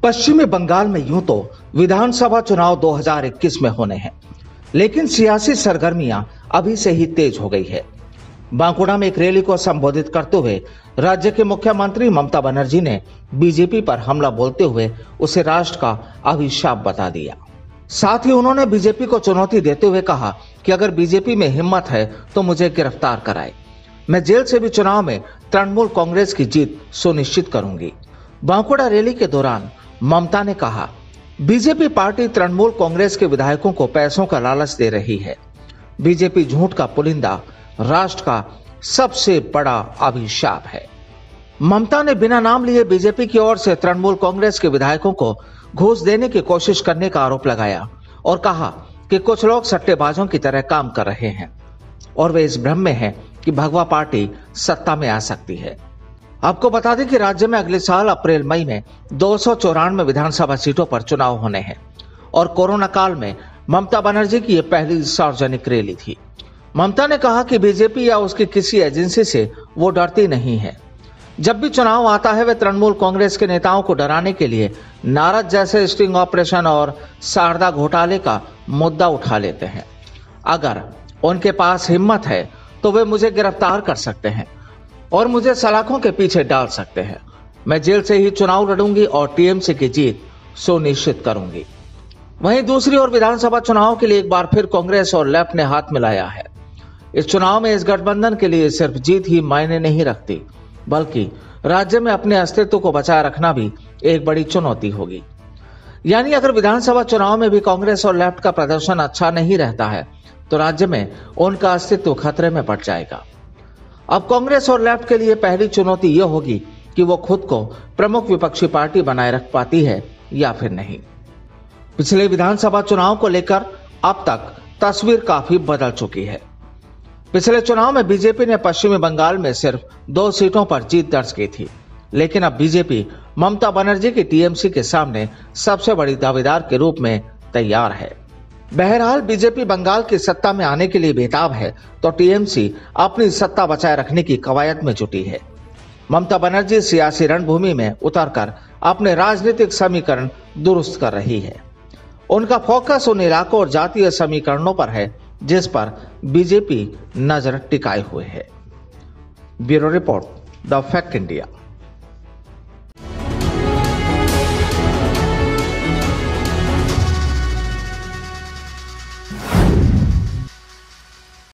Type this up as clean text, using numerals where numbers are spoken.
पश्चिमी बंगाल में यूं तो विधानसभा चुनाव 2021 में होने हैं, लेकिन सियासी सरगर्मियां अभी से ही तेज हो गई है। बांकुड़ा में एक रैली को संबोधित करते हुए राज्य के मुख्यमंत्री ममता बनर्जी ने बीजेपी पर हमला बोलते हुए उसे राष्ट्र का अभिशाप बता दिया। साथ ही उन्होंने बीजेपी को चुनौती देते हुए कहा कि अगर बीजेपी में हिम्मत है तो मुझे गिरफ्तार कराए, मैं जेल से भी चुनाव में तृणमूल कांग्रेस की जीत सुनिश्चित करूंगी। बांकुड़ा रैली के दौरान ममता ने कहा, बीजेपी पार्टी तृणमूल कांग्रेस के विधायकों को पैसों का लालच दे रही है। बीजेपी झूठ का पुलिंदा राष्ट्र का सबसे बड़ा अभिशाप है। ममता ने बिना नाम लिए बीजेपी की ओर से तृणमूल कांग्रेस के विधायकों को घूस देने की कोशिश करने का आरोप लगाया और कहा कि कुछ लोग सट्टेबाजों की तरह काम कर रहे हैं और वे इस भ्रम में हैं कि भगवा पार्टी सत्ता में आ सकती है। आपको बता दें कि राज्य में अगले साल अप्रैल मई में 294 विधानसभा सीटों पर चुनाव होने हैं और कोरोना काल में ममता बनर्जी की यह पहली सार्वजनिक रैली थी। ममता ने कहा कि बीजेपी या उसकी किसी एजेंसी से वो डरती नहीं है। जब भी चुनाव आता है वे तृणमूल कांग्रेस के नेताओं को डराने के लिए नारद जैसे स्टिंग ऑपरेशन और शारदा घोटाले का मुद्दा उठा लेते हैं। अगर उनके पास हिम्मत है तो वे मुझे गिरफ्तार कर सकते हैं और मुझे सलाखों के पीछे डाल सकते हैं। मैं जेल से ही चुनाव लड़ूंगी और टीएमसी की जीत सुनिश्चित करूंगी। वहीं दूसरी ओर विधानसभा चुनाव के लिए एक बार फिर कांग्रेस और लेफ्ट ने हाथ मिलाया है। इस चुनाव में इस गठबंधन के लिए सिर्फ जीत ही मायने नहीं रखती, बल्कि राज्य में अपने अस्तित्व को बचाए रखना भी एक बड़ी चुनौती होगी। यानी अगर विधानसभा चुनाव में भी कांग्रेस और लेफ्ट का प्रदर्शन अच्छा नहीं रहता है तो राज्य में उनका अस्तित्व खतरे में पड़ जाएगा। अब कांग्रेस और लेफ्ट के लिए पहली चुनौती यह होगी कि वो खुद को प्रमुख विपक्षी पार्टी बनाए रख पाती है या फिर नहीं। पिछले विधानसभा चुनाव को लेकर अब तक तस्वीर काफी बदल चुकी है। पिछले चुनाव में बीजेपी ने पश्चिमी बंगाल में सिर्फ 2 सीटों पर जीत दर्ज की थी, लेकिन अब बीजेपी ममता बनर्जी की टीएमसी के सामने सबसे बड़ी दावेदार के रूप में तैयार है। बहरहाल बीजेपी बंगाल की सत्ता में आने के लिए बेताब है तो टीएमसी अपनी सत्ता बचाए रखने की कवायद में जुटी है। ममता बनर्जी सियासी रणभूमि में उतरकर अपने राजनीतिक समीकरण दुरुस्त कर रही है। उनका फोकस उन इलाकों और जातीय समीकरणों पर है जिस पर बीजेपी नजर टिकाए हुए है। Bureau report, the fact India.